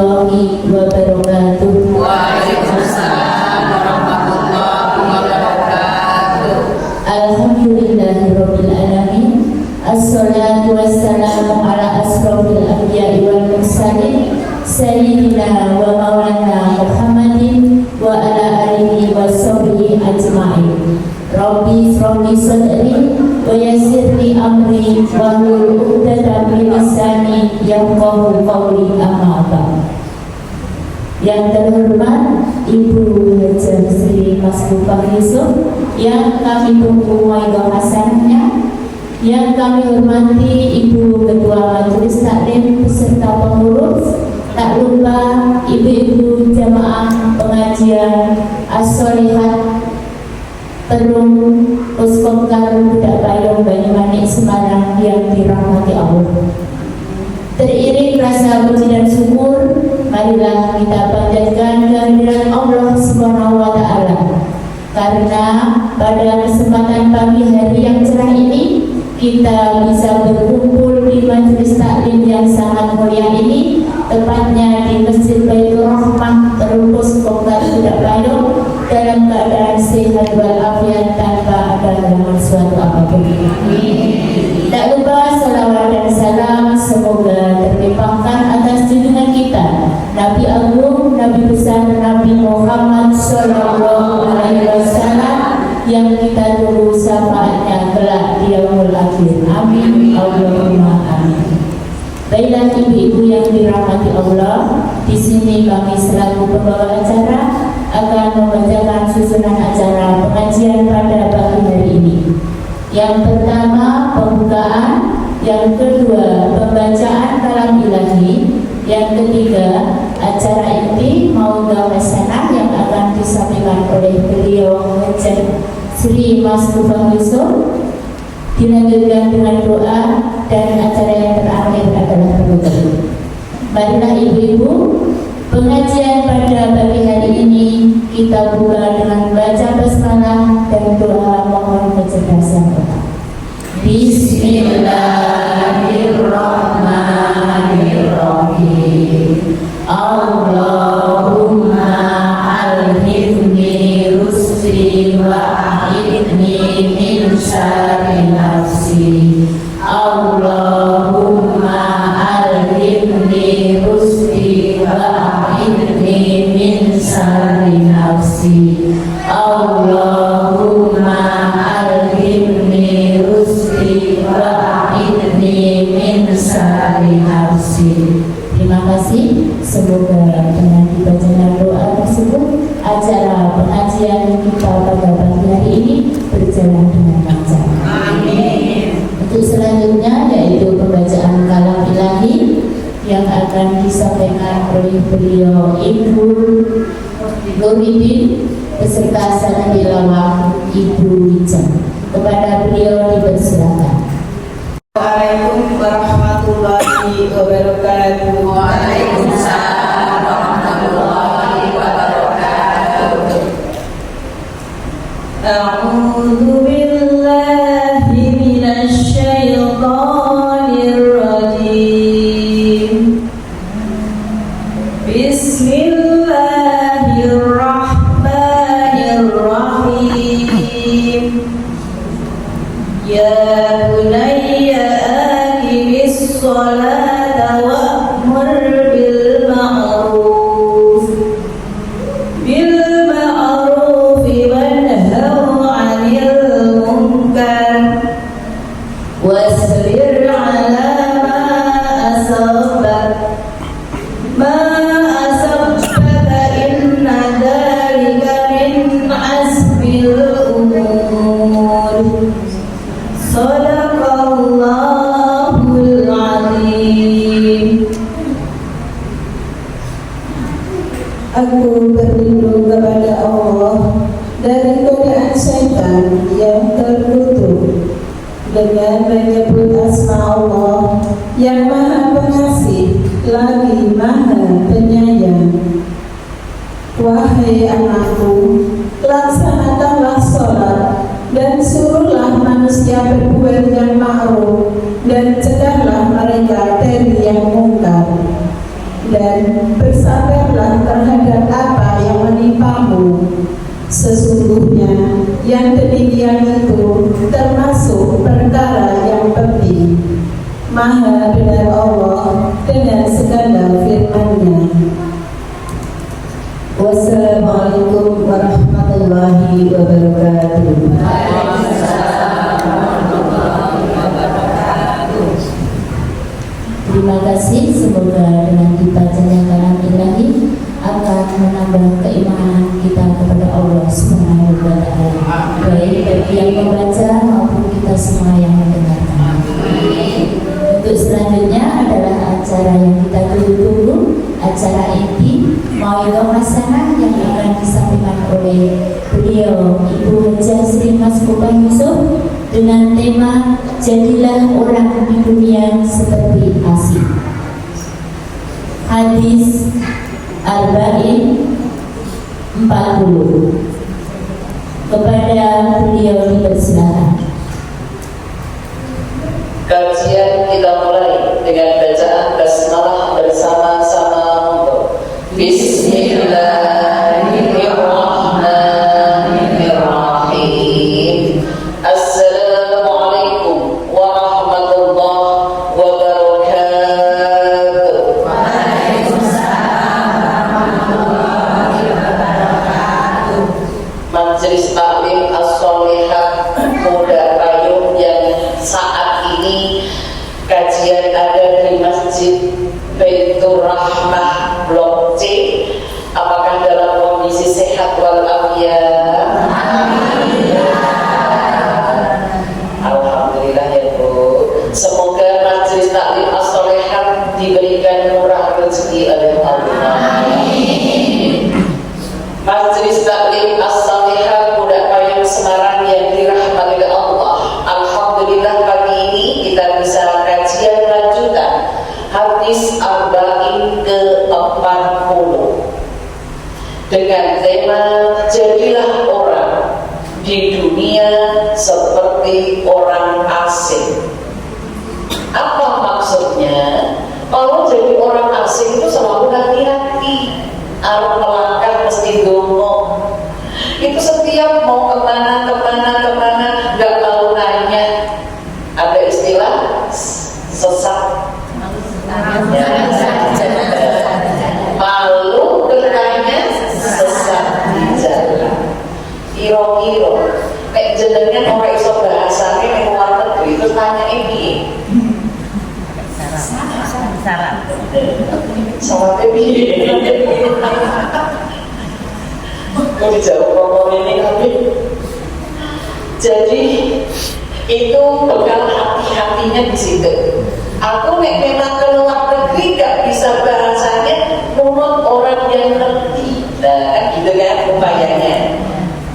warahmatullahi wabarakatuh. Waalaikumsalam warahmatullahi wabarakatuh. Alhamdulillahirabbil alamin. Assalatu wassalamu ala asrofil anbiya'i wal mursalin sayyidina wa maulana Muhammadin wa ala alihi wa sahbihi ajma'in. Rabbi shrahli sadri wa yassirli amri wahlul 'uqdatam min lisani yafqahu qawli, amma ba'd. Yang terhormat Ibu Hajar Sri Masbukah Yusuf yang kami tunggu waidah hasannya, yang kami hormati Ibu Ketua Majelis Taklim beserta pengurus, tak lupa ibu-ibu jamaah pengajian As-Solihat Perung Puskokar Budak Payung Banyumanik Semarang yang dirahmati Allah. Teriring rasa puji dan syukur, marilah kita panjatkan kehadiran Allah Subhanahu wa Ta'ala, karena pada kesempatan pagi hari yang cerah ini kita bisa berkumpul di majelis taklim yang sangat mulia ini, tepatnya di Masjid Baitur Rahmah Terupus Kokar Budak Payung, dalam keadaan sehat walafiat tanpa ada halangan suatu apapun. Tak lupa salawat dan salam semoga terlimpahkan atas junjungan kita Nabi Agung, Nabi besar Nabi Muhammad Sallallahu Alaihi Wasallam, yang kita tunggu syafaatnya kelak di yaumul akhir. Amin Allahumma amin. Baiklah ibu-ibu yang dirahmati Allah, di sini kami selaku pembawa acara akan membacakan susunan acara pengajian pada pagi hari ini. Yang pertama pembukaan, yang kedua pembacaan kalam ilahi, yang ketiga acara inti Maudah Hasanah yang akan disampaikan oleh beliau Hajar Sri Masbukah Yusuf, dilanjutkan dengan doa, dan acara yang terakhir adalah penutup. Marilah ibu-ibu, pengajian pada pagi hari ini kita buka dengan baca basmalah dan doa mohon kecerdasan otak. Bismillahirrahmanirrahim. Allahumma alhimni rusdi wa ahidni min syarri nafsi. Allahumma alhimni rusdi wa ahidni min syarri nafsi. Allahumma alhimni rusdi wa ahidni min syarri nafsi. Terima kasih. Semoga dengan dibacanya doa tersebut acara pengajian kita pada pagi hari ini berjalan dengan lancar. Amin. Untuk selanjutnya yaitu pembacaan kalam ilahi yang akan disampaikan oleh beliau Ibu Nuridin beserta sana tilawah Ibu Wijam. Kepada beliau dipersilakan. Waalaikumsalam warahmatullahi wabarakatuh. Waalaikumsalam warahmatullahi wabarakatuh. A'udzu billahi minasy syaithanir rajim. Bismillahirrahmanirrahim. Ya bunayya aqimis sholata wa'mur bil ma'ruf wanhaw 'anil munkar wasbir 'ala ma asabaka inna dhalika min azmil umur. Sadaqallahul Azim. Aku berlindung kepada Allah dari godaan syaitan yang terkutuk dengan menyebut asma Allah yang Maha Pengasih lagi Maha Penyayang. Wahai anakku, laksanakanlah sholat dan suruhlah manusia berbuat yang ma'ruf dan cegahlah mereka dari yang mungkar. dan bersabarlah terhadap apa yang menimpamu. Sesungguhnya yang demikian itu termasuk perkara yang penting. Maha benar Allah dengan segala firman-Nya. Wassalamualaikum warahmatullahi wabarakatuh. Terima kasih, semoga dengan dibacanya kalam ilahi akan menambah keimanan kita kepada Allah Subhanahu wa Ta'ala, baik bagi yang membaca maupun kita semua yang mendengarkan. Untuk selanjutnya adalah acara yang kita tunggu-tunggu, acara inti Mauidhah Hasanah yang akan disampaikan oleh beliau Ibu Hajah Sri Mas Kubah Yusuf dengan tema Jadilah Orang di Dunia Seperti Asih. Hadis Arba'in 40. Kepada beliau dipersilakan. Kajian kita mulai dengan bacaan basmalah bersama-sama untuk Bismillahirrahmanirrahim. Assalamualaikum warahmatullahi wabarakatuh. Majelis Taklim As-Sholihah Muda Payung yang saat ini kajian ada di Masjid Baitur Rahmah Blok C. Apakah dalam kondisi sehat walafiat? Alhamdulillah ya Bu. Semoga Majelis Taklim As-Sholihah diberikan murah rezeki oleh Allah. Majelis Taklim As-Sholihah Muda Payung Semarang yang dirahmati oleh Allah. Alhamdulillah pagi ini kita bisa kajian lanjutan hadis Arba'in ke-40 dengan tema Jadilah orang di dunia seperti orang asing. Apa maksudnya? Kalau jadi orang asing itu selalu hati-hati, arep melangkah mesti dongo. Itu setiap mau kemana nggak tahu nanya. Ada istilah sesat. Malu bertanya sesat di jalan. Kiro-kiro nek jenengan ora iso bahasane ning luar negeri terus tanya iki. Salah piye? Kok dijawab ngomong ini tapi jadi itu bekal hati-hatinya di situ. Aku nek memang keluar negeri gak bisa bahasanya menurut orang yang ngerti. Nah, gitu kan upayanya.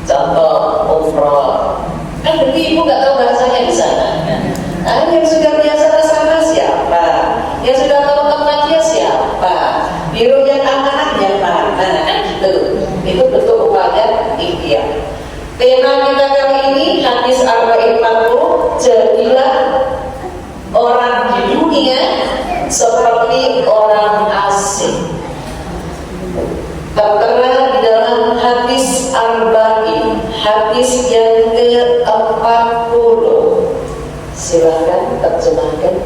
Contoh umroh. Kan berarti ibu gak tahu bahasanya di sana. Nah, yang sudah biasa ke sana siapa? Yang sudah tahu tempatnya siapa? Biro yang amanah yang mana? Kan gitu. Itu bentuk upaya ikhtiar. Tema kita kali ini hadis Arba'in 40. Jadilah orang di dunia seperti orang asing. Tertera di dalam hadis Arba'in, hadis yang ke-40. Silakan terjemahkan.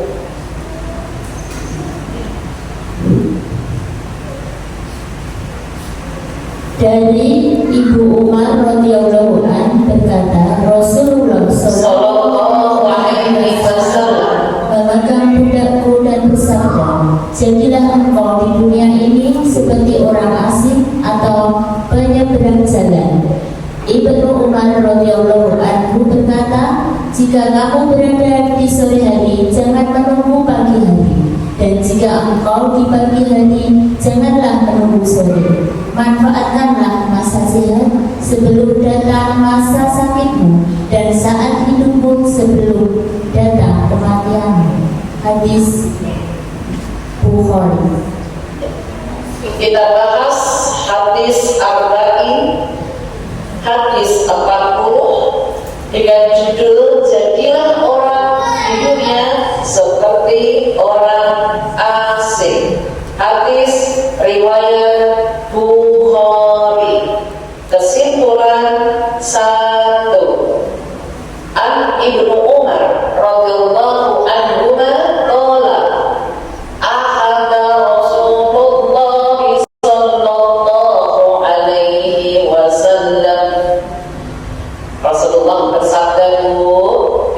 Dari Ibu Umar radhiyallahu an berkata, Rasulullah sallallahu alaihi wasallam memegang pundakku dan bersabda, jadilah engkau di dunia ini seperti orang asing atau penyeberang jalan. Ibnu Umar radhiyallahu anhu berkata, jika kamu berada di sore hari, jangan menunggu pagi hari. Dan jika engkau di pagi hari, janganlah menunggu sore. Manfaatkanlah masa sehat sebelum datang masa sakitmu, dan saat hidupmu sebelum datang kematianmu. Hadis Bukhari. Kita bahas hadis Arba'in, hadis 40 dengan judul Jadilah orang di dunia seperti orang asing. Hadis riwayat Bukhari. Kesimpulan 1, An Ibnu Umar radhiyallahu anhuma qala ahada Rasulullah sallallahu alaihi wasallam. Rasulullah bersabda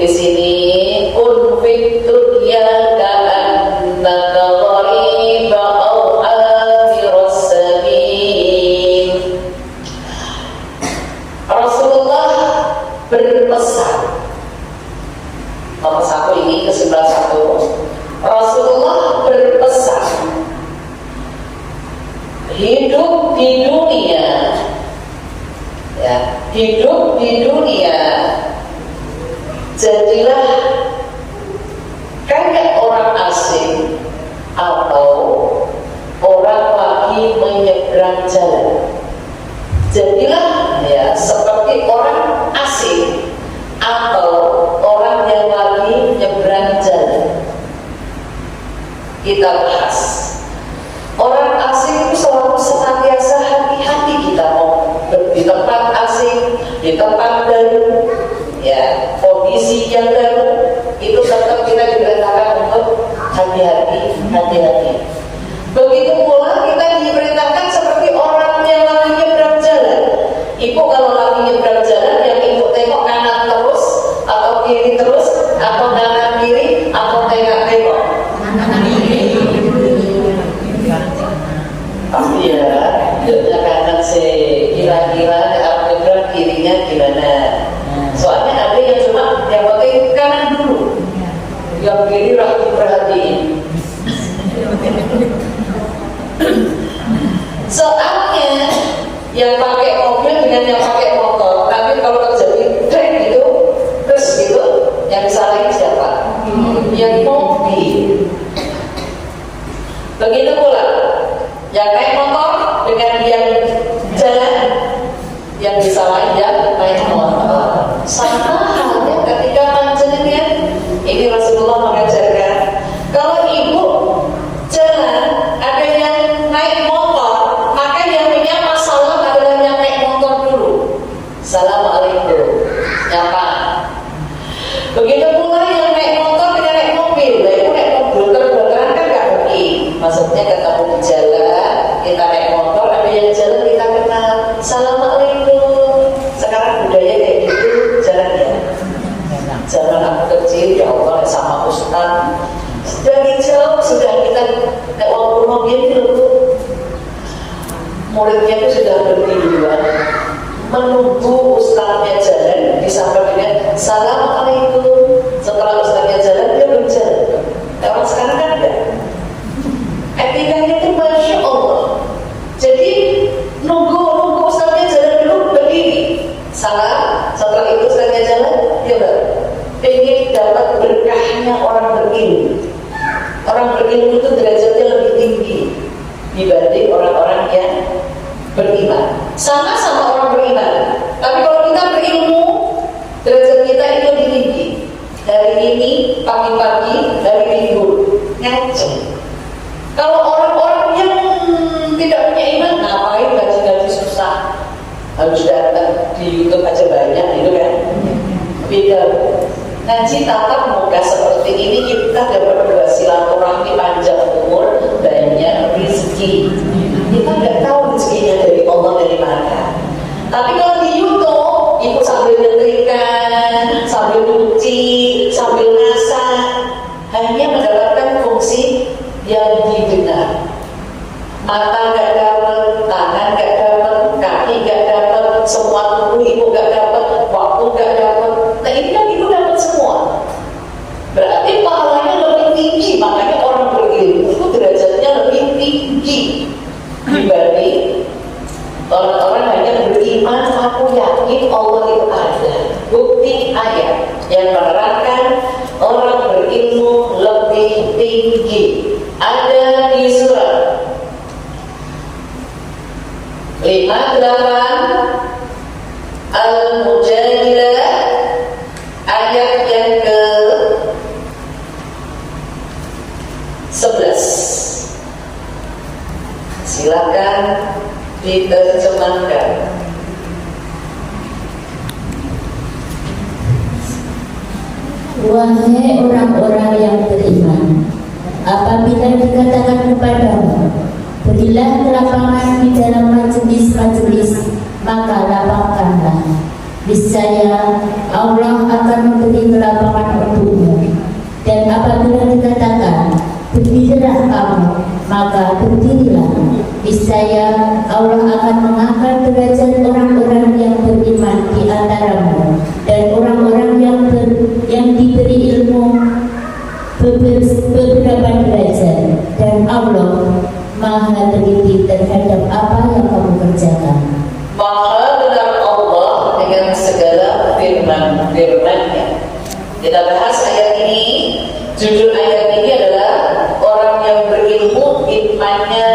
di sini, kun fit dunya ka'annaka ghariba aw akhirus sabil. Rasulullah berpesan. Nomor 1 ini kesimpulan 1. Rasulullah berpesan, hidup di dunia, ya, hidup di dunia jadilah kayak orang asing atau orang lagi menyeberang jalan. Jadilah ya seperti orang asing atau orang yang lagi nyebrang jalan. Kita bahas, orang asing itu selalu senantiasa hati-hati kita mau di tempat asing, di tempat baru, ya, kondisi yang baru, itu tetap kita diperintahkan untuk hati-hati, hati-hati. Begitu pula kita diperintahkan seperti orang yang lagi nyebrang jalan. Ibu kalau lagi nyebrang jalan, yang ibu tengok kanan terus, atau kiri terus, atau kanan kiri, atau tengok-tengok. Pasti ya, hidupnya kanan sih, kira-kira nyebrang kirinya gimana. Soalnya ada yang cuma yang penting kanan dulu, yang kiri lagi perhatiin. Soalnya yang pakai mobil dengan yang pakai motor, nanti kalau terjadi trek gitu, terus gitu, yang disalahin siapa? Yang mobil. Begitu pula yang naik motor dengan yang jalan, yang disalahin yang naik motor. Sama halnya ketika panjenengan, ini Rasulullah mengajarkan, kalau ibu jalan ada yang naik motor, maka yang punya masalah adalah yang naik motor dulu. Assalamualaikum, nyapa. Begitu pula yang naik motor dengan naik mobil. Nah, itu naik mobil terbakaran kan gak mungkin. Maksudnya ketemu di jalan, kita naik motor, ada yang jalan kita kenal, assalamualaikum. Sekarang budaya kayak gitu, jalan ya. Zaman aku kecil, ya Allah, sama Ustaz, dari jauh sudah kita walaupun mobil itu muridnya itu sudah berdiri duluan, menunggu Ustaznya jalan, disapa dengan assalamualaikum. Setelah Ustaznya jalan, dia berjalan. Orang sekarang kan enggak. Etikanya itu Masya Allah. Jadi nunggu Ustaznya jalan dulu, berdiri, salam. Setelah itu Ustaznya jalan, dia baru. Ingin dapat berkahnya orang berilmu. Orang berilmu itu derajatnya lebih tinggi dibanding orang-orang yang beriman. Sama-sama orang beriman, tapi kalau kita berilmu, derajat kita itu lebih tinggi. Hari ini pagi-pagi, hari Minggu ngaji. Kalau orang-orang yang tidak punya iman, ngapain gaji-gaji susah, harus datang di YouTube aja banyak, itu kan? Beda. Ngaji tatap muka seperti ini, kita dapat bersilaturahmi panjang umur, banyak rezeki. Kita nggak tahu rezekinya dari Allah dari mana. Tapi kalau di YouTube, ibu sambil nyetrika, sambil nyuci, sambil masak, hanya mendapatkan fungsi yang didengar. Mata nggak dapat, tangan nggak dapat, kaki nggak dapat, semua tubuh ibu nggak dapat, waktu nggak dapat. Nah ini kan ibu dapat semua. Berarti pahalanya lebih tinggi, makanya orang berilmu itu derajatnya lebih tinggi dibanding orang-orang hanya beriman. Aku yakin Allah itu ada. Bukti ayat yang menerangkan orang berilmu lebih tinggi ada di surat 58 Al-Mujadilah ayat yang ke-11. Silakan diterjemahkan. Wahai orang-orang yang beriman, apabila dikatakan kepadamu, berilah kelapangan di dalam majelis-majelis, maka lapangkanlah. Niscaya Allah akan memberi kelapangan untukmu. Dan apabila dikatakan, berdirilah kamu, maka berdirilah. Niscaya Allah akan mengangkat derajat orang-orang yang beriman di antaramu, dan orang-orang yang diberi ilmu beberapa derajat, dan Allah Maha teliti terhadap apa yang kamu kerjakan. Maha benar Allah dengan segala firman-firman-Nya. Kita bahas ayat ini. Judul ayat ini adalah orang yang berilmu imannya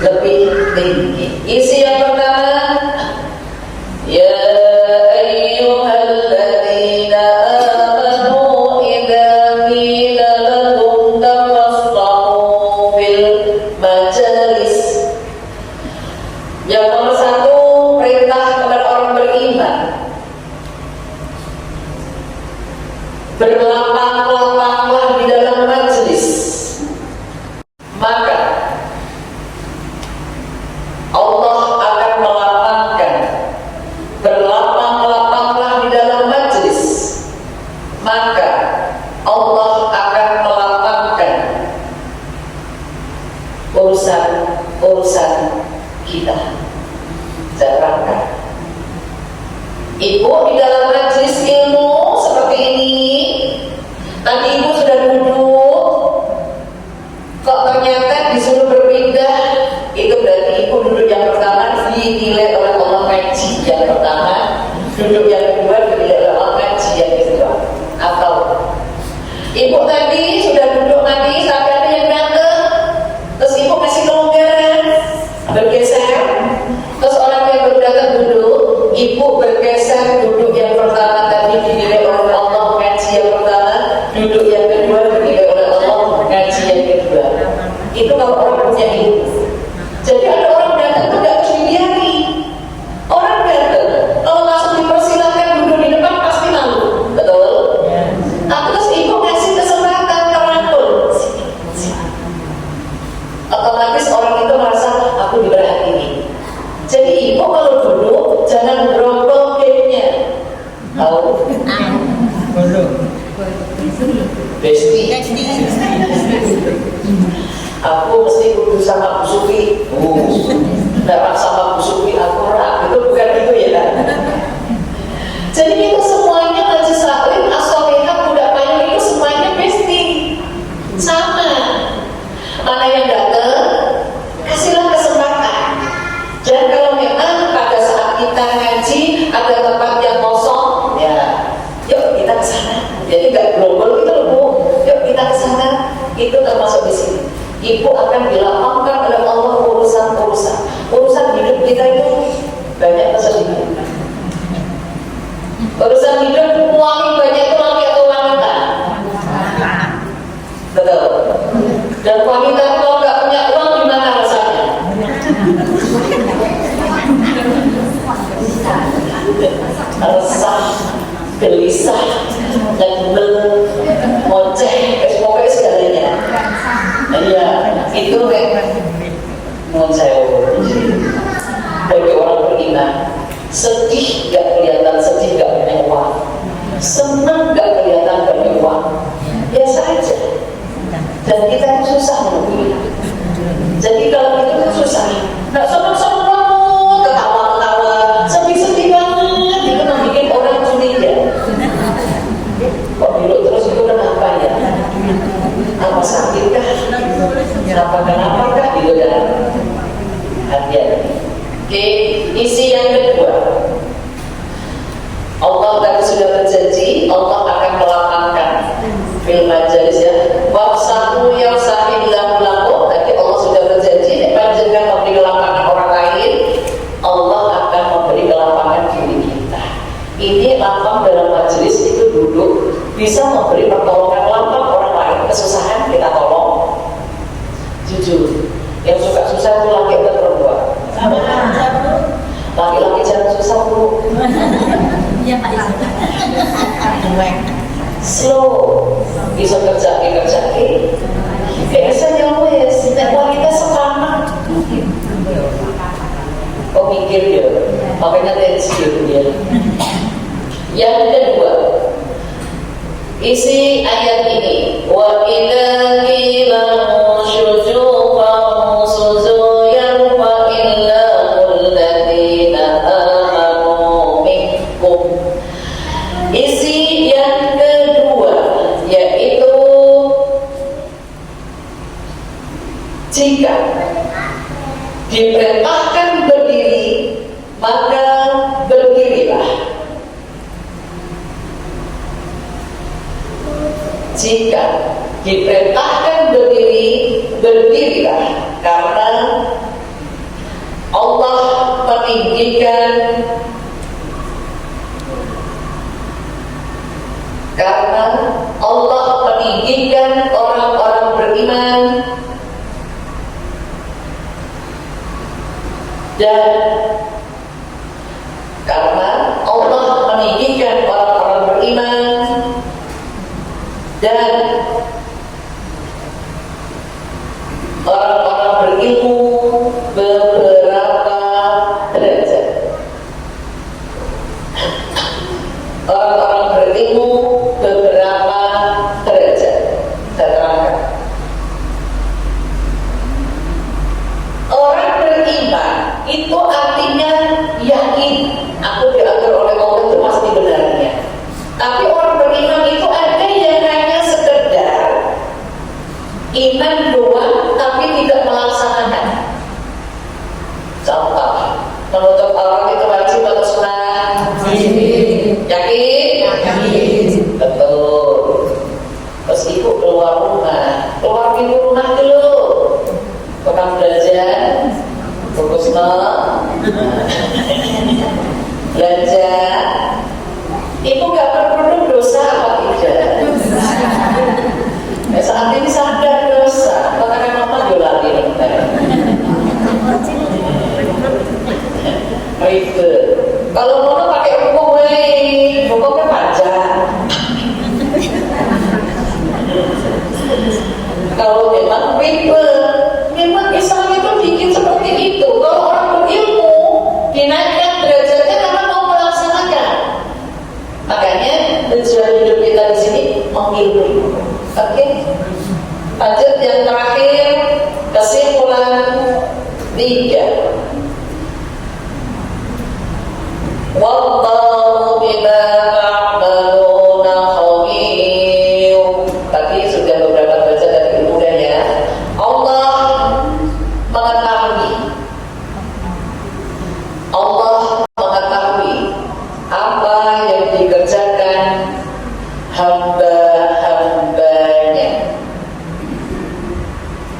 lebih tinggi. Isi yang pertama, ya ayyuhalladzina amanu idza qila lakum tafassahu fil majalis. Yang nomor satu, perintah kepada orang beriman, berlapang-lapanglah di dalam majelis. Maka Allah akan melapangkan. Berlapang-lapanglah di dalam majelis, maka Allah akan melapangkan urusan kita. Jangan Ibu di dalam majelis ilmu seperti ini, tadi ibu sudah duduk, kok ternyata disuruh berpindah, itu berarti ibu duduk yang pertama dinilai oleh Allah ngaji yang pertama, duduk yang kedua dinilai oleh Allah ngaji yang kedua. Atau ibu tadi sudah duduk nanti sampai ada yang datang, terus ibu kasih kelonggaran, bergeser, terus orang yang baru datang duduk, ibu bergeser duduk yang pertama tadi dinilai oleh Allah ngaji yang pertama, duduk yang kedua dinilai oleh Allah ngaji yang kedua. Itu kalau orang punya ilmu. Jadi ada orang datang itu tidak harus dibiari. Orang datang kalau langsung dipersilakan duduk di depan pasti malu, betul? Terus ibu ngasih kesempatan merangkul, otomatis orang itu merasa aku diperhatikan. Jadi ibu kalau duduk jangan berobong gamenya. Tahu? Besti. Aku mesti duduk sama Bu Sufi. Tidak sama Bu Sufi aku rak. Itu bukan itu ya kan? Jadi kita semuanya najis salim, as-solihah, budak payung itu semuanya besti. Sama. Mana yang datang, kasihlah kesempatan. Dan kalau memang pada saat kita ngaji ada tempat yang kosong, ya, yuk kita ke sana. Jadi nggak global gitu loh Bu. Yuk kita ke sana. Itu termasuk di sini. Ibu akan dilapangkan oleh Allah urusan hidup kita itu banyak kesedihan. Urusan hidup uang banyak itu laki atau wanita? Betul. Dan wanita kalau nggak punya uang gimana rasanya? Resah, gelisah, ngebel, ngoceh, pokoknya segalanya. Iya, itu menurut saya bagi orang beriman, sedih gak kelihatan sedih, gak punya uang, senang gak kelihatan punya uang, biasa aja. Dan kita itu susah menunggu. Jadi kalau itu kan susah, nggak senang-senang, ketawa-ketawa, sedih-sedih banget, itu membuat orang curiga. Kok dulu terus itu kenapa ya? Apa sakit kah? Kenapa gitu kan? Hati-hati. Oke, isi yang kedua, Allah tadi sudah berjanji Allah akan melapangkan fil majalis ya. Wafsahu yafsahillahu lakum. Tadi Allah sudah berjanji panjenengan memberi kelapangan orang lain, Allah akan memberi kelapangan diri kita. Ini lapang dalam majelis itu duduk bisa memberi pertolongan lapang orang lain kesusahan kita tolong. Jujur, yang suka susah itu mikir dia, makanya tensiun dia. Yang kedua, isi ayat ini, wa idza qila shuzu fa'usuzu yarfa illa alladziina amanu minkum. Isi yang kedua yaitu jika diperintahkan berdiri, maka berdirilah. Jika diperintahkan berdiri, berdirilah, karena Allah meninggikan orang-orang beriman dan karena Allah meninggikan orang-orang beriman dan orang-orang berilmu beberapa derajat. Orang-orang berilmu beberapa derajat. Saya terangkan. Orang beriman itu artinya yakin aku diatur oleh Allah itu pasti benarnya. Tapi orang beriman itu ada yang hanya sekedar iman doang tapi tidak melaksanakan. Contoh, menutup aurat itu wajib atau sunat? Yakin? Betul. Terus ibu keluar pintu rumah dulu. Pegang belajar, fokus belanja. Ibu gak berkerudung dosa apa tidak? Saat ini sadar dosa, katakan mama jual ribet. Kalau mau pakai hukumnya pajak. Kalau memang ribet, memang Islam itu bikin seperti itu. Kalau orang berilmu dinaikkan derajatnya karena mau melaksanakan. Makanya tujuan hidup kita di sini mengilmu. Oke. Lanjut yang terakhir, kesimpulan 3. Wallahu bima ta'maluna khabir. Tadi sudah beberapa baca dari kemudian ya. Allah mengetahui apa yang dikerjakan hamba-hambanya.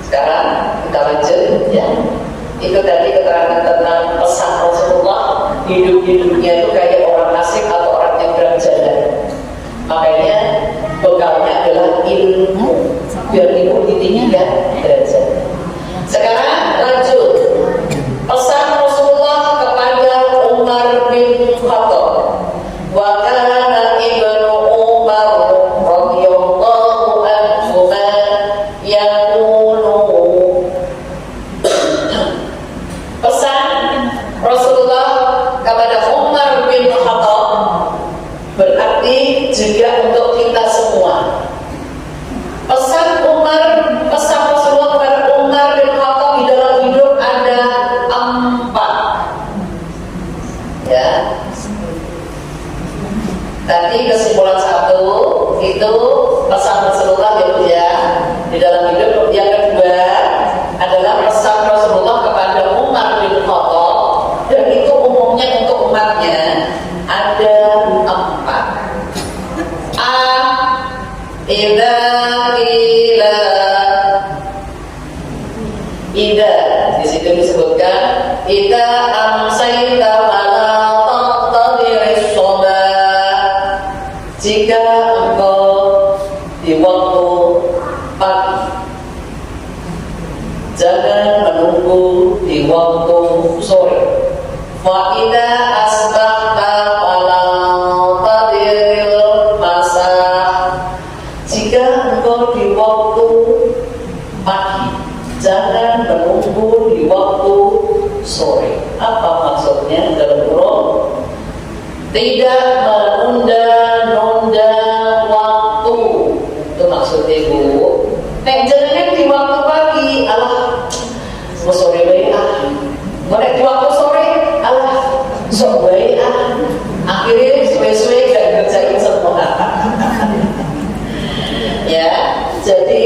Sekarang kita lanjut ya. Itu tadi keterangan tentang pesan Rasulullah, hidup-hidupnya itu kayak orang asing atau orang yang berjalan. Makanya bekalnya adalah ilmu, biar ilmu ditinggikan derajat. Sekarang lanjut pesan Rasulullah kepada Umar bin Khattab. Wa kana ibnu Umar radhiyallahu anhu yaqulu. Pesan Rasulullah kepada Umar bin Khattab berarti juga untuk kita semua. Pesan Rasulullah kepada Umar bin Khattab di dalam hidup ada 4. Ya. Tadi kesimpulan 1 itu pesan Rasulullah ya di dalam hidup. Yang kedua adalah pesan Rasulullah kepada Umar bin Khattab, dan itu umumnya untuk umatnya ada 4. Idza di situ disebutkan idza amsayta fala taqtadiris shalah. Jika engkau di waktu pagi, jangan menunggu di waktu sore. Wa idza asbahta fala taqdiril masa. Jika engkau di waktu pagi, jangan menunggu di waktu sore. Apa maksudnya? Tidak menunda-nunda waktu. Itu maksudnya Bu. Nek jenengan di waktu pagi, alah sore bae ah. Nek di waktu sore, alah sok bae ah. Akhirnya suwe-suwe gak ngerjain semua. Ya, jadi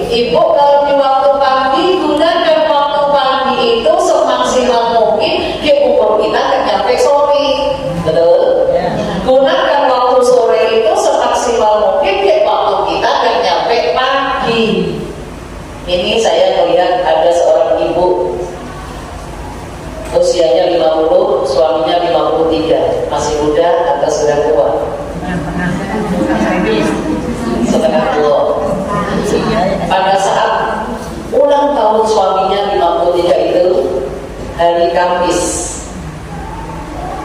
Ibu kalau di waktu pagi gunakan waktu pagi itu semaksimal mungkin ke umur kita gak nyampe sore. Betul? Gunakan waktu sore itu semaksimal mungkin ke waktu kita gak nyampe pagi. Ini saya melihat ada seorang ibu usianya 50, suaminya 53, masih muda atau sudah tua? Setengah tua. Pada saat ulang tahun suaminya 53 itu hari Kamis,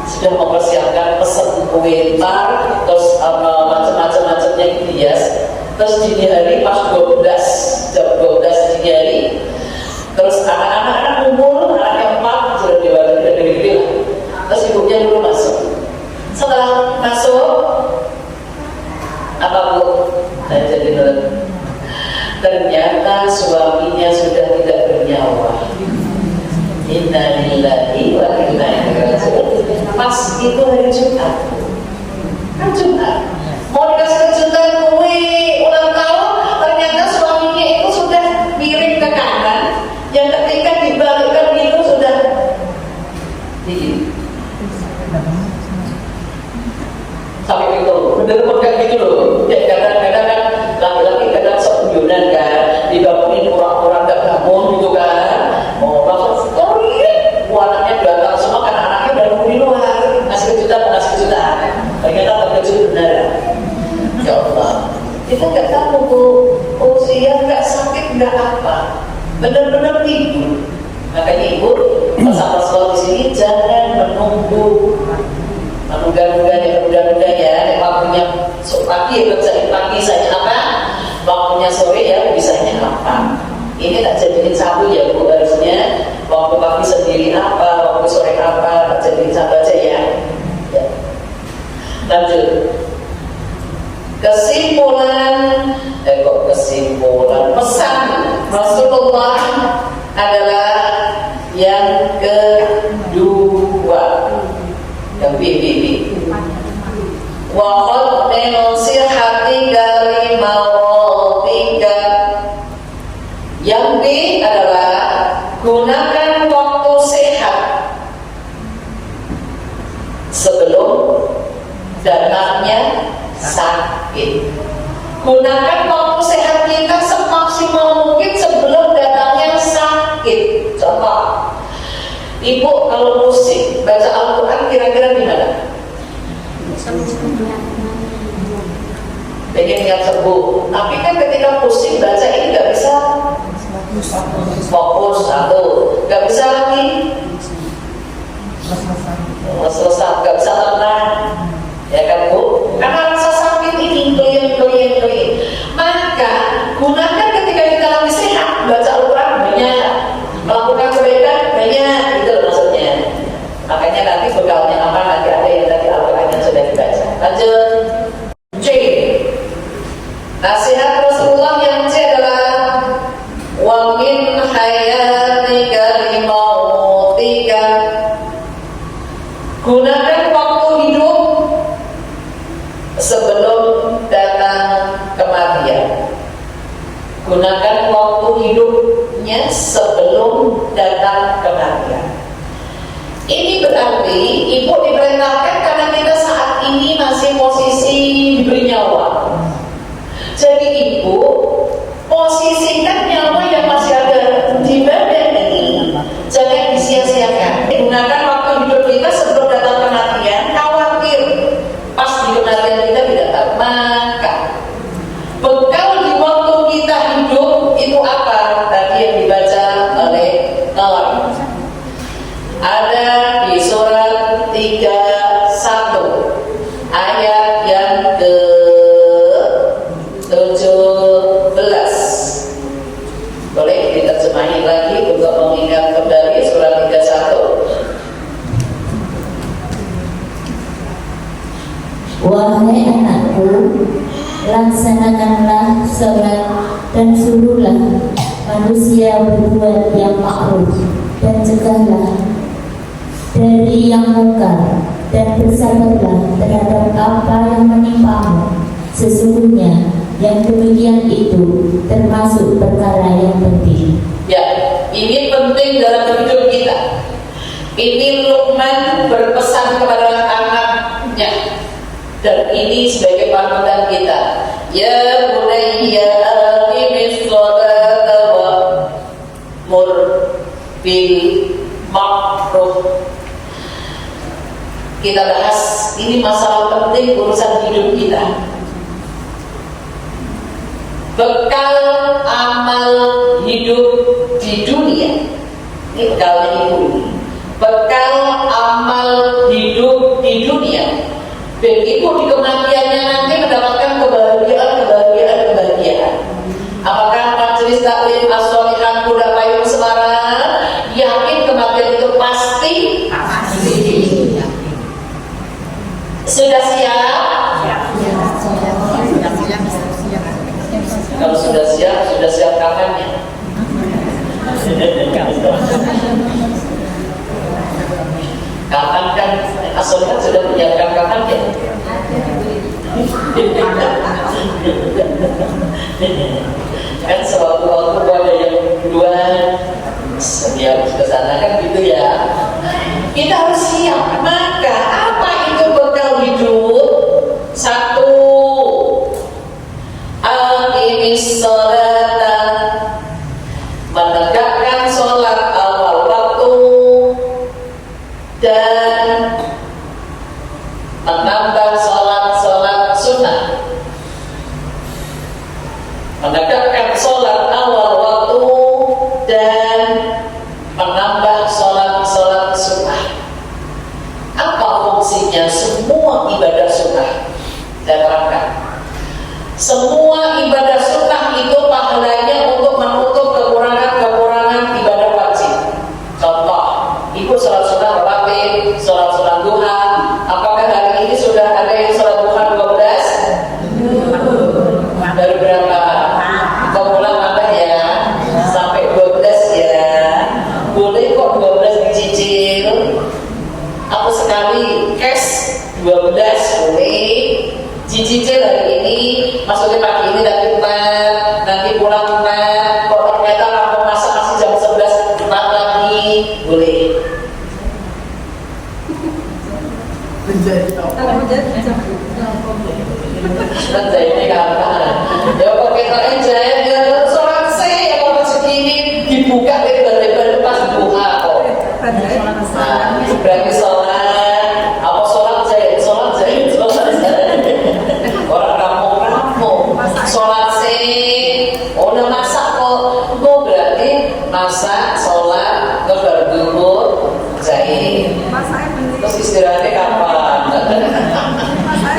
sudah mempersiapkan pesen kue tar, terus macam-macamnya dihias. Terus dini hari pas 12, jam 12 dini hari, terus anak-anak umur, anak yang 4 sudah dewasa, sudah gede lah. Terus ibunya dulu masuk. Setelah masuk, apa Bu? Saya jadi ternyata suaminya sudah tidak bernyawa. Innalillahi wa inna ilaihi raji'un. Pas itu hari Jumat, kan Jumat, mau dikasih kejutan kue ulang tahun, ternyata suaminya itu sudah miring ke kanan. Yang ketika dibalikkan itu sudah begini. Sampai itu, bener pegang gitu loh. Ya kadang-kadang kan laki-laki kadang sok guyonan kan, dibangunin pura-pura gak bangun gitu kan. Oh, langsung anaknya belakang semua karena anaknya udah nunggu di luar, ngasih kejutan. Ternyata terkejut benar. Ya Allah, kita nggak tahu Bu, usia nggak sakit nggak apa, benar-benar tidur. Makanya Ibu pesan-pesan di sini jangan menunda-nunda ya. Waktunya pagi ya kerjain pagi, saya apa? Waktunya sore ya bisanya apa? Ini tak jadiin satu ya Bu, harusnya waktu pagi sendiri apa, waktu sore apa, tak jadiin satu aja ya. Lanjut. Kesimpulan pesan Rasulullah adalah yang kedua, yang B. Wa qadmin sihatika limawatika. Yang B adalah gunakan waktu sehat sebelum datangnya sakit. Gunakan waktu sehat kita semaksimal mungkin sebelum datangnya sakit. Contoh, Ibu kalau pusing baca Al-Quran kira-kira gimana? Pengen niat sembuh, tapi kan ketika pusing baca ini nggak bisa fokus satu, nggak bisa lagi selesai, nggak bisa tenang, ya kan Bu? Karena rasa sakit ini klien. Maka gunakan ketika kita lagi sehat, baca Al-Quran banyak, melakukan kebaikan banyak, itu maksudnya. Makanya nanti bekalnya apa, nanti ada yang tadi Al-Quran yang sudah dibaca. Lanjut. C. Nasihat Rasulullah yang C adalah wa min hayatika limautika. Gunakan waktu hidup sebelum datang kematian. Gunakan waktu hidupnya sebelum datang kematian. Ini berarti Ibu diperintahkan karena kita saat ini masih posisi diberi nyawa. Jadi Ibu posisikan nyawa yang masih ada di badan ini jangan disia-siakan. Gunakan waktu hidup kita sebelum datang kematian. Khawatir pas di kematian kita tidak tahu. Maka bekal di waktu kita hidup itu apa? Tadi yang dibaca oleh Nawawi ada di surat laksanakanlah sholat dan suruhlah manusia berbuat yang ma'ruf dan cegahlah dari yang mungkar, dan bersabarlah terhadap apa yang menimpamu. Sesungguhnya yang demikian itu termasuk perkara yang penting. Ya, ini penting dalam hidup kita. Ini Luqman berpesan kepada anaknya, dan ini sebagai panutan kita. Ya bunayya aqimis sholata wa'mur bil ma'ruf. Kita bahas ini masalah penting urusan hidup kita. Bekal amal hidup di dunia. Ini bekalnya ibu. Bekal amal hidup di dunia. Dan ibu di kematiannya nanti mendapatkan kebahagiaan. Apakah majelis taklim as-solihan Kuda Payung Semarang yakin kematian itu pasti? Sudah siap? Kalau sudah siap kapannya? Kapan kan as-solihan sudah menyiapkan kapannya? Kan sewaktu-waktu ada yang dua setiap ke sana kan gitu ya. Kita harus siap. Maka apa itu bekal hidup? Satu, aqimis sholata, menegakkan sholat awal waktu dan menambah sholat sunnah. Menegakkan sholat awal waktu dan menambah sholat sunnah. Apa fungsinya semua ibadah sunnah? Saya terangkan. Semua ibadah sunnah itu pahalanya untuk menutup kekurangan ibadah wajib. Contoh, ibu sholat sunnah rawatib, sholat sunnah duha. Apakah hari ini sudah ada yang sholat duha 12? Dari berapa? Pemulang ada ya? Sampai 12 ya. Boleh kok 12 dicicil. Aku sekali cash 12 boleh. Dicicil hari ini, maksudnya pagi ini nanti teman, nanti pulang teman. Kok ternyata lampu masak masih jam 11 teman lagi, boleh. Menjahit ini kapan? Ya kok kita jahit ya sholat sih, ya kalau segini dibuka lebar-lebar pas duha kok. Nah, berarti sholat, apa sholat jahit. Orang kampung sholat sih, udah masak kok. Kok berarti masak, sholat, terus dulu jahit. Terus istirahatnya kapan?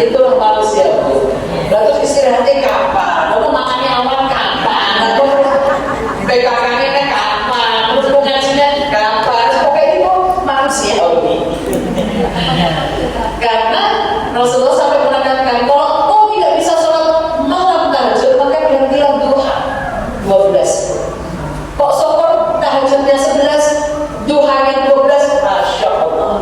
Itu manusia bu. Terus istirahatnya kapan? Kamu makannya awan kapan? PKK-nya kapan? Terus ngajinya kapan? Pokoknya itu manusia bu. Karena Rasulullah sampai menekankan kalau tidak bisa sholat malam tahajud maka bilang duha 12. Kok syukur tahajudnya 11, duhanya 12, masya Allah.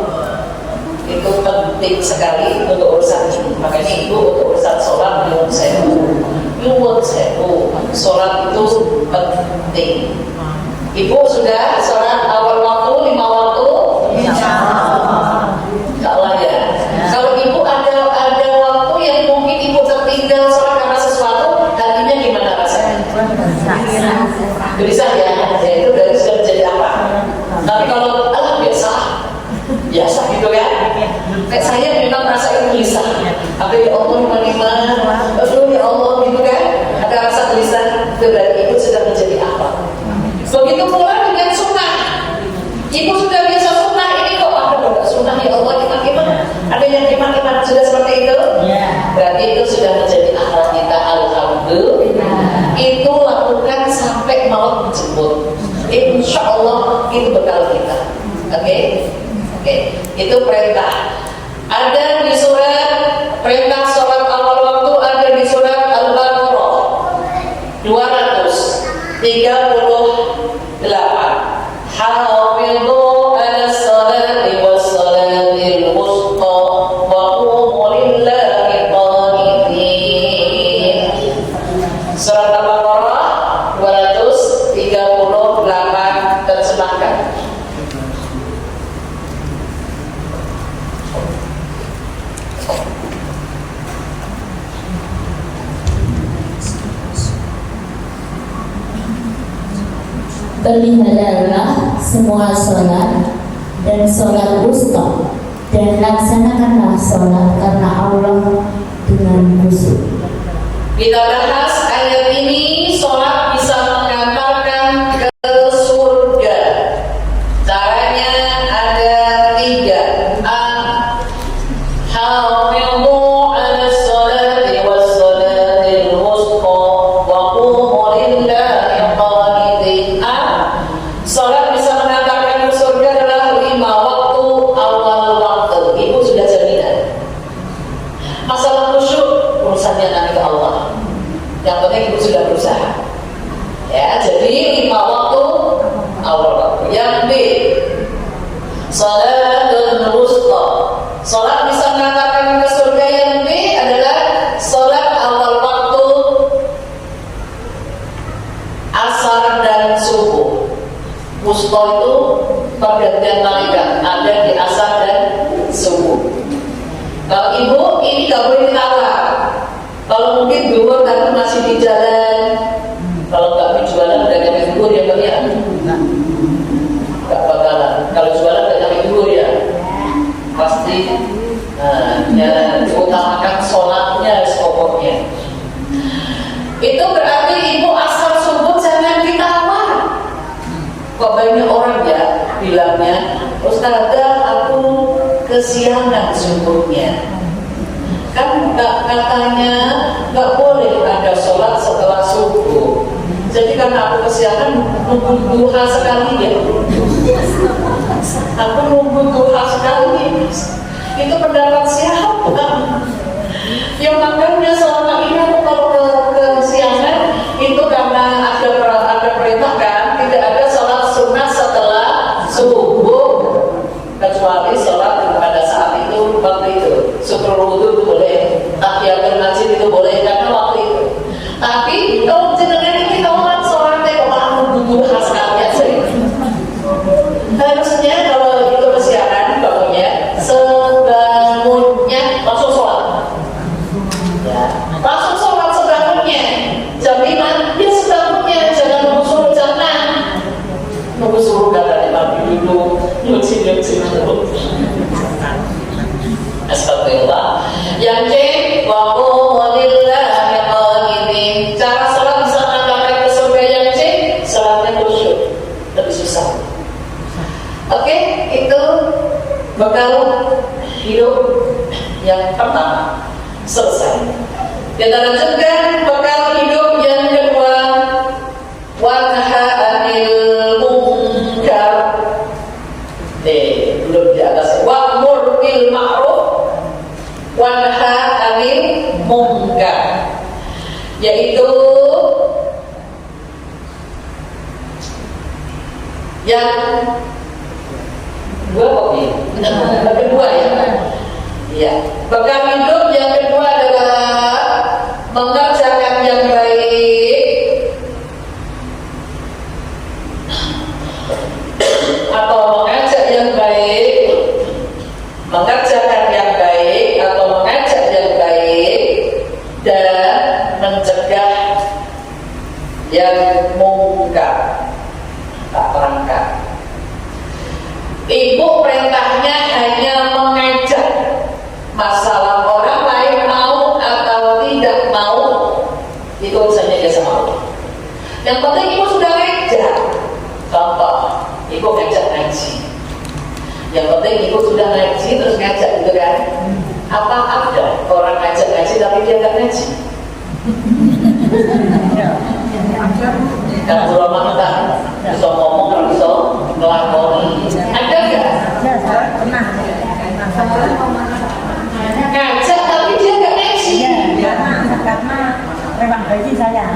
Itu penting sekali untuk urusan ini. Makanya ibu untuk urusan sholat nyuwun sewu. Sholat itu penting. Ibu sudah sholat awal waktu, 5 waktu? Insyaallah ya. Kalau ibu ada waktu yang mungkin ibu tertinggal sholat karena sesuatu, hatinya gimana rasanya? Gelisah ya. Itu dari sudah menjadi apa? Tapi kalau biasa gitu kan? Kayak saya memang rasain gelisah. Apa ya Allah gimana? Aduh ya Allah gitu kan? Ada rasa gelisah. Itu berarti ibu sudah menjadi apa? Begitu pula dengan sunnah. Ibu sudah biasa sunnah, ini kok ada enggak sunnah ya Allah gimana? Ada yang gimana sudah seperti itu? Berarti itu sudah menjadi akhlak kita. Alhamdulillah. Itu lakukan sampai maut menjemput. Insya Allah itu bekal kita. Oke? Itu perintah. Ada di surat perintah sholat awal waktu, ada di surat peliharalah semua sholat dan sholat wusta, dan laksanakanlah sholat karena Allah dengan khusyuk. Kita bahas ayat ini, sholat bisa mengantarkan ke surga. Caranya ada 3. Hafizu ala sholati was sholatil wusta wa qumu lillahi qanitin. Sholat bisa mengantarkan ke surga adalah 5 waktu awal waktu. Ibu sudah jaminan. Masalah khusyuk urusannya nanti ke Allah. Yang penting ibu sudah berusaha. Ya, jadi 5 waktu awal waktu. Yang B, sholatul wusta. Sholat bisa mengantarkan ke surga. Yang B adalah sholat awal waktu asar dan subuh. Wusta itu pergantian malaikat, ada di asar dan subuh. Kalau ibu ini gak boleh ditawar. Kalau mungkin duhur tapi masih di jalan, kalau nggak jualan udah nyampe duhur ya Bang ya? Nggak bakalan. Kalau jualan udah nyampe duhur ya, pasti. Ya diutamakan sholatnya pokoknya. Itu berarti ibu asal subuh jangan ditawar. Kok banyak orang ya bilangnya, Ustazah aku kesiangan subuhnya. Kan katanya nggak boleh ada sholat setelah subuh. Jadi karena aku kesiangan nunggu duha sekali ya. Aku nunggu duha sekali. Itu pendapat siapa? Yang makanya selama ini aku kalau kesiangan itu karena ada perintah kan, tidak ada sholat sunnah setelah subuh kecuali sholat pada saat itu waktu itu. Syukur wudhu itu boleh, tahiyatul masjid itu boleh karena waktu itu. Tapi kalau jenengan ini kita orang sholatnya kok malah nunggu khas kalian sih. Harusnya kalau itu kesiangan bangunnya sebangunnya langsung sholat. Ya, langsung sholat sebangunnya. Jam 5 ya sebangunnya, jangan nunggu suruh jam 6. Nunggu suruh katanya mandi dulu, nyuci dulu. Astagfirullah. Yang C, wa qumu lillahi qanitin. Cara sholat bisa mengantarkan ke surga. Yang C, sholatnya khusyuk. Lebih susah. Oke, itu bekal hidup yang pertama selesai. Kita lanjutkan bekal hidup yang kedua. Wanha anil munkar. Belum di atas. Wa'mur bil ma'ruf wanha anil munkar, yaitu yang kedua ya. Iya, bekal hidup yang kedua adalah mengerjakan yang baik atau mengajak yang baik, mengerjakan yang baik atau mengajak yang baik, dan mencegah yang mungkar, tak terangkat. Ibu perintahnya hanya mengajak. Masalah orang lain mau atau tidak mau itu urusannya dia sama Allah. Yang penting ibu sudah ngajak. Contoh, ibu ngajak ngaji. Yang penting ibu sudah ngaji terus ngajak gitu kan. Apa ada orang ngajak ngaji tapi dia nggak ngaji? Kan belum kan bisa ngomong kan bisa ngelakoni. Ada nggak? Pernah. Ngajak tapi dia nggak ngaji. Karena memang gaji saya.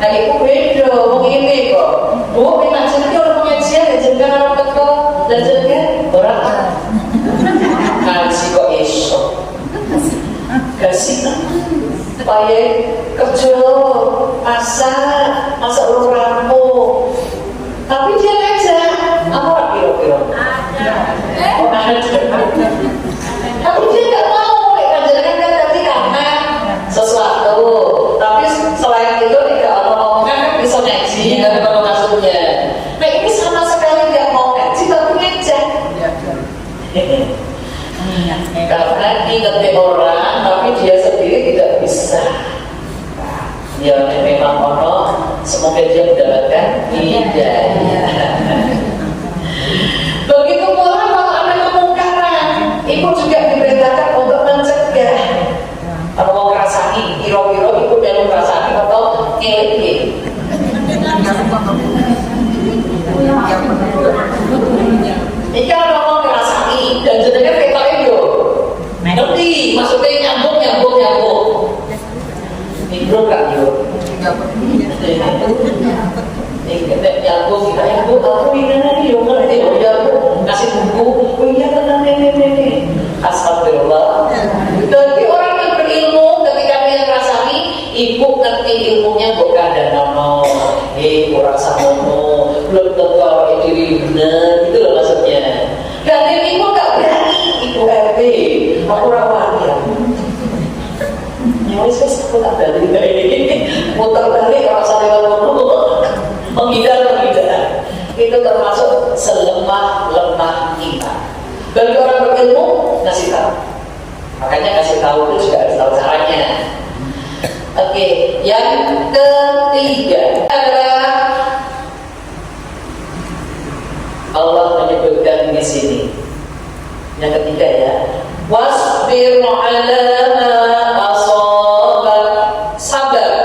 Nah itu beda, wong ini kok. Bu, ini ngaji orang pengajian ya jangan orang teko, belajarnya orang ngaji kok esok. Kasih supaya kerja, masak urung rampung. Tapi dia ngajak, apa kira-kira? Tapi dia nggak mau, ngajarkan kan tadi karena sesuatu. Tapi selain itu tidak apa-apa kan bisa Ini kan ngomong ngerasani dan jenenge ketoknya yo. Ngerti, maksudnya nyambung. Mikro kan yo. Nyambung kita aku ini yo ngerti oh ya aku kasih buku, oh iya tenang ini. Astagfirullah. Jadi orang yang berilmu ketika dia ngerasani, ibu ngerti ilmunya bukan dan nama, orang samono, belum tentu awal diri benar, gitu loh maksudnya. Dan ibu gak berani, ibu RT, aku rawan ya. Nyawis aku tak balik ini, muter balik orang saling ngomong, menghindar. Itu termasuk selemah-lemah iman. Bagi orang berilmu, ngasih tahu. Makanya kasih tahu itu juga harus tahu caranya. Oke, yang ketiga adalah Allah menyebutkan di sini. Yang ketiga ya, wasbir 'ala ma asabak, sabar.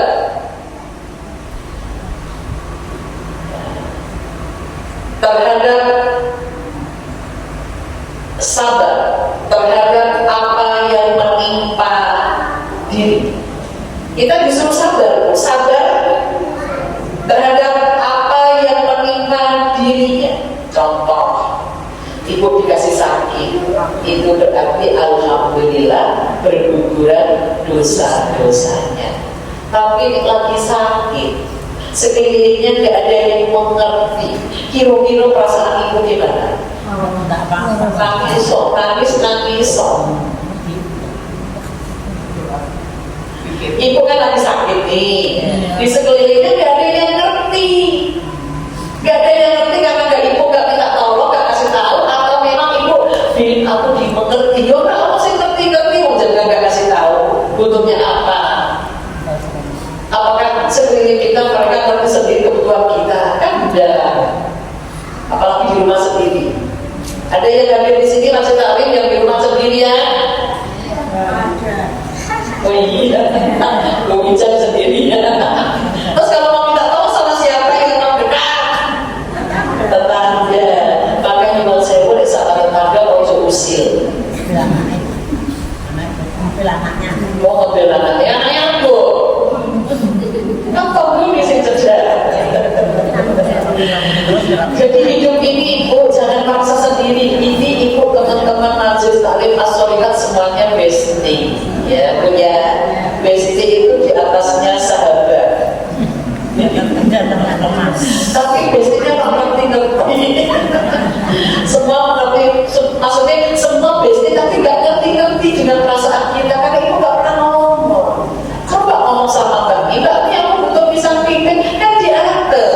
Terhadap apa yang menimpa diri. Kita disuruh sabar terhadap apa yang menimpa dirinya. Contoh, ibu dikasih sakit, itu berarti alhamdulillah berguguran dosa-dosanya. Tapi lagi sakit, sekelilingnya tidak ada yang mengerti. Kira-kira perasaan ibu gimana? Nangis. Ibu kan lagi sakit nih, di sekelilingnya gak ada yang ngerti. Karena gak ibu gak minta tolong, gak kasih tahu, atau memang ibu bikin aku dimengerti. Ya udah aku sih ngerti, jangan gak kasih tahu butuhnya apa. Apakah sekeliling kita mereka ngerti sendiri kebutuhan kita? Kan enggak. Apalagi di rumah sendiri. Ada yang hadir di sini masih taklim yang di rumah sendirian? Oh iya, lo bicara sendirian. Terus kalau mau minta tolong sama siapa yang mau dekat? Tetangga. Makanya kalau saya boleh sama tetangga mau usil. Mau ngambil anaknya aku. Kan tahu dulu sih cerdas. Jadi hidup ini ibu jangan paksa sendiri. Ini ibu teman-teman majelis taklim as-sholihat semuanya bestie. Ya punya bestie itu di atasnya sahabat. Tapi bestinya tak ngerti. Semua mengerti, maksudnya semua bestie tapi gak ngerti dengan perasaan kita. Karena ibu gak pernah ngomong. Coba ngomong sama Mbak Ibu, ini aku butuh pisang pipin kan diantar.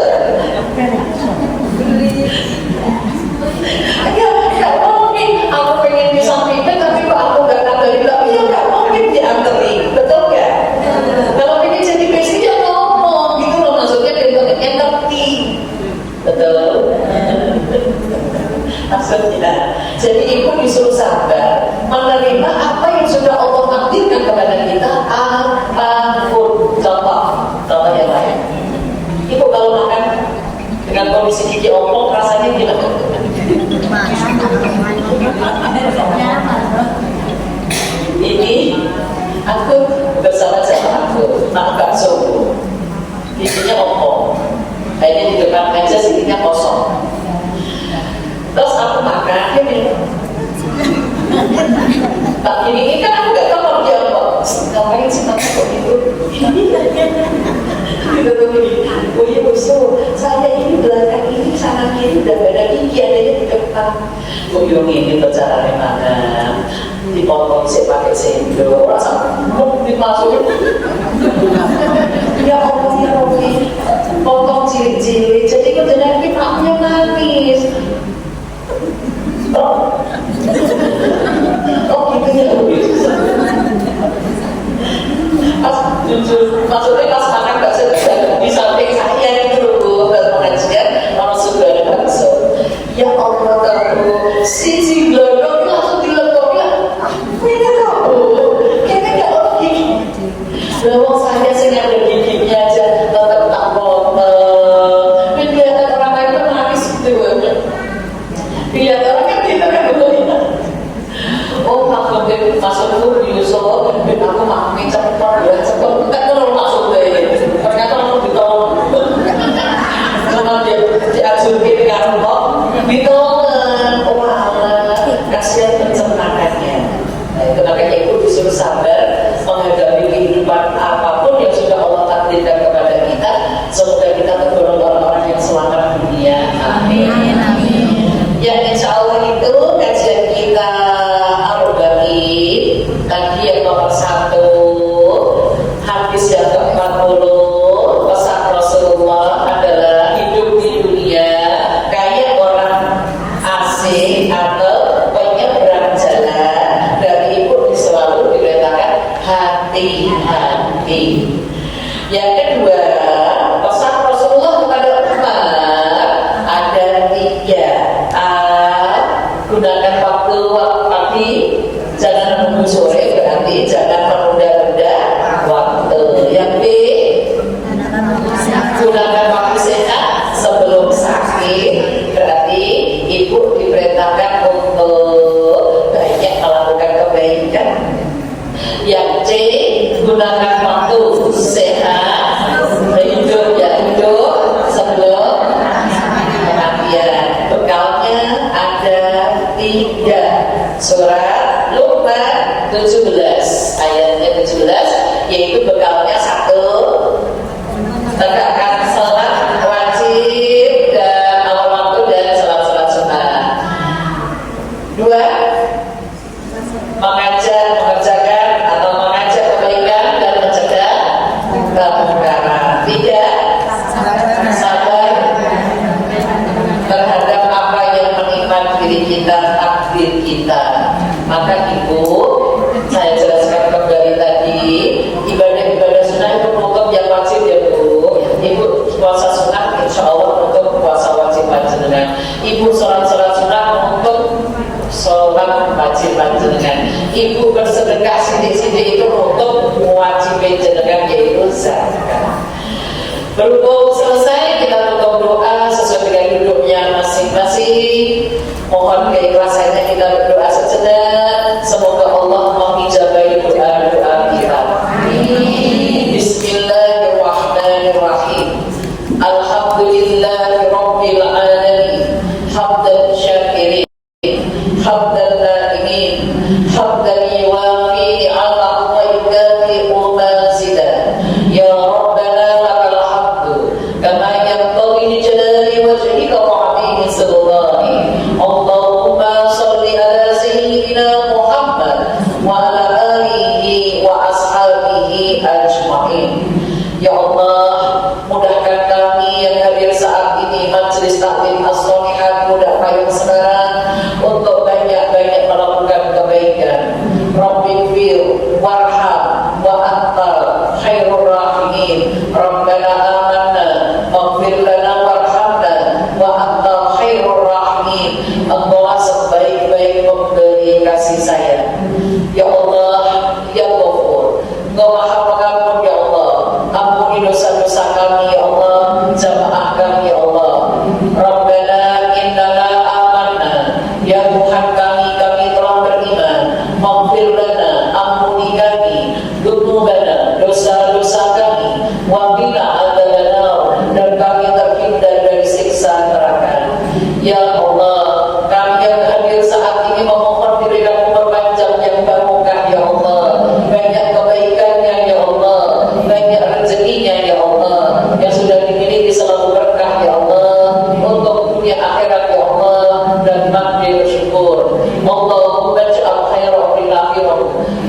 Ya gak mungkin aku pengen pisang pipin tapi kok aku gak kabarin Mbak Ibu, ya gak mungkin dianterin, betul gak? Kalau pengen jadi bestie ya ngomong gitu loh, maksudnya bentuknya ngerti. Betul? Maksudnya jadi ibu disuruh sabar menerima apa yang sudah Allah takdirkan kepada kita, apapun. Contoh yang lain, ibu kalau makan dengan kondisi gigi ompong rasanya gimana? Ini aku bersama aku makan bakso, giginya ompong, kayaknya di depan aja giginya kosong. Terus aku makan, dia bilang, tak ini kan aku gak tahu dia apa. Ngapain sih tak kok itu? Kita tuh oh iya usul, saya ini belakang ini sana kiri udah gak ada gigi, adanya di depan. Oh iya ini caranya makan, dipotong sih pakai sendok, rasa mau dimasukin. Ya Allah ya Robi, potong cilik-cilik, jadi kemudian maknya manis. Oh gitu ya. Pas jujur, maksudnya pas makan bakso di samping saya gitu loh, dan pengajian langsung ada bakso. Ya Allah kamu, si blondong langsung dileboknya. Ini kamu, kayaknya gak ada gigi. Lawang saya sih ada giginya aja, tetap tak potong. Dan kelihatan orang lain tuh nangis gitu. Lihat orang kan gitu kan oh maksudnya masukku Yusuf aku makin cepet ya cepet kan kalau masuk deh ternyata aku ditolong karena dia diajukin karena ditolong kasihan pencernakannya. Nah itu makanya ibu disuruh sabar menghadapi kehidupan apapun yang sudah Allah takdirkan kepada kita. Semoga kita tergolong orang-orang yang selamat dunia. Amin. Ya insya Allah itu kajian kita Ar-Baqi tadi yang nomor 1, hadis yang ke-40, pesan Rasulullah adalah hidup di dunia kayak orang asing atau penyeberang jalan. Dari ibu selalu diberitakan hati-hati. Yang kedua, pesan Rasulullah kepada umat ada 3. Gunakan waktu pagi, jangan menunggu sore, berarti jangan menunda-nunda waktu. Yang B, gunakan waktu sehat sebelum sakit, berarti ibu diperintahkan untuk banyak melakukan kebaikan. Yang C, gunakan waktu sehat hidup sebelum kematian. Bekalnya ada 3. Surat Luqman 17 ayatnya 17, yaitu bekalnya 1, tegakkan salat wajib dan awal waktu dan salat-salat sunnah. 2, mengerjakan atau mengajak kebaikan dan mencegah kemungkaran. 3, sabar terhadap apa yang menimpa diri kita, takdir kita. Maka ibu, saya jelaskan kembali tadi, ibadah-ibadah sunnah itu untuk yang wajib ya bu. Ibu puasa sunnah insya Allah untuk puasa wajib panjenengan. Ibu sholat sunnah untuk sholat wajib panjenengan. Ibu bersedekah sidik-sidik itu untuk wajib panjenengan, yaitu zakat. Berhubung selesai, kita tutup doa sesuai dengan duduknya masing-masing. Mohon keikhlasannya kita berdoa sejenak. Semoga Allah mengijabahi doa-doa kita. Bismillahirrahmanirrahim. Alhamdulillahi Rabbil alamin. Hamdan syakirin, hamdan na'imin, hamdan yuwafi ala wa yukafi mazida. Ya Rabbana lakal hamdu kama yanbaghi li jalali wajhika wa 'azimi sultani. Allahumma shalli ala sayyidina Muhammad wa ala alihi wa ashabihi ajma'in. Ya Allah, mudahkan kami yang hadir saat ini majelis taklim as-shalihat, mudah payung sekarang untuk banyak-banyak melakukan kebaikan. Rabbi fir warham wa anta khairur rahimin. Rabbana amanna maghfir lana warhamna wa anta khairur rahimin. Engkaulah sebaik-baik pemberi kasih sayang. Ya Allah, ya Ghafur, Engkau Maha Pengampun ya Allah. Ampuni dosa-dosa kami ya Allah, jamaah kami ya Allah. Rabbana innana amanna, ya Tuhan kami telah beriman. Maghfir lana, ampuni kami, dzunubana, dosa-dosa kami, wa qina adzabannar, dan kami terhindar dari siksa neraka. Ya Allah, kami yang hadir saat ini memohon diberikan umur panjang yang barokah ya Allah, banyak kebaikannya ya Allah, banyak rezekinya ya Allah, yang sudah dimiliki selalu berkah ya Allah, untuk dunia akhirat ya Allah, dan mati bersyukur. Allahumma ij'al khairan fil akhirah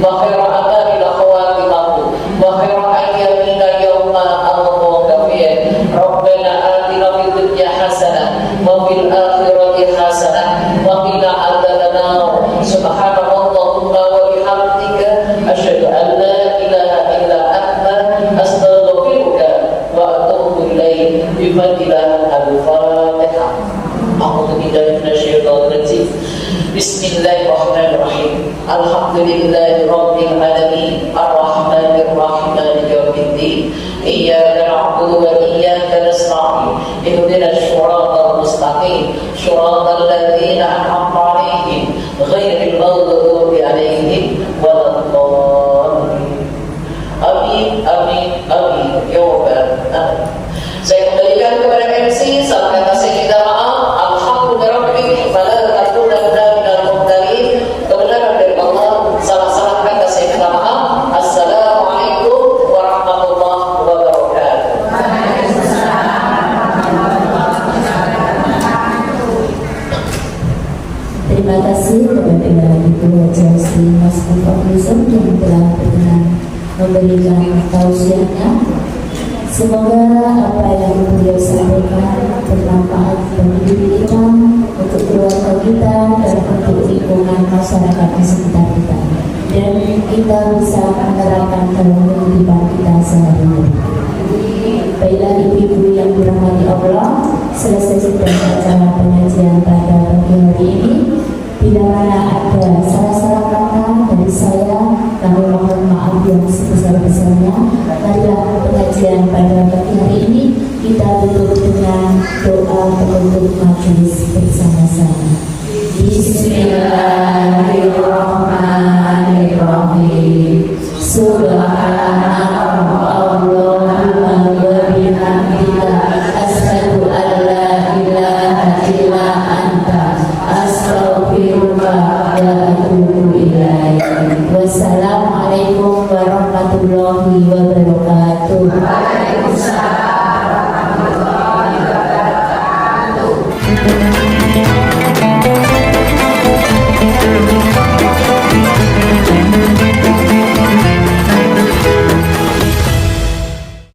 wa khairan amalina khawatimahu wa khairan ayyamina yawma al-qiyamah. Rabbana atina fid dunya hasanah wa fil akhirati hasanah wa qina adzabannar. Subhanallahumma wa bihamdika asyhadu an la ilaha illa anta astaghfiruka wa atubu ilaik. Bifadillah al-Fatihah. A'udzu billahi minasyaitonir rajim. Bismillahirrahmanirrahim. Alhamdulillahi rabbil alamin. Ar-rahmanir rahim, maliki yaumiddin. Iyyaka na'budu wa iyyaka nasta'in. Ihdinas siratal mustaqim. Shiratal siratal ladzina an'amta 'alaihim ghairil maghdubi 'alaihim waladdallin. Amin, amin, amin. Ya Rabbal Alamin. Saya kembalikan kepada MC. Salam kata saya minta maaf. Alhamdulillah, fala takunanna minal mumtarin. Kebenaran dari Allah. Salah-salah kata saya minta maaf. Assalamualaikum warahmatullahi wabarakatuh. Terima kasih kepada Ibu Chelsea Mas Mufakhrizon yang telah berkenan memberikan tausiahnya. Semoga apa yang beliau sampaikan bermanfaat bagi diri kita, untuk keluarga kita, dan untuk lingkungan masyarakat di sekitar kita. Dan kita bisa menerapkan dalam kehidupan kita sehari-hari. Baiklah ibu-ibu yang dirahmati Allah, selesai sudah acara pengajian pada pagi hari ini. Bila mana ada salah-salah kata dari saya, kami mohon maaf yang sebesar-besarnya. Marilah pengajian pada pagi hari ini kita tutup dengan doa penutup majelis bersama-sama. Bismillahirrahmanirrahim. Subhanallahumma wa bihamdika asyhadu an la ilaha illa anta astaghfiruka wa atubu ilaik. Wassalamualaikum warahmatullahi wabarakatuh.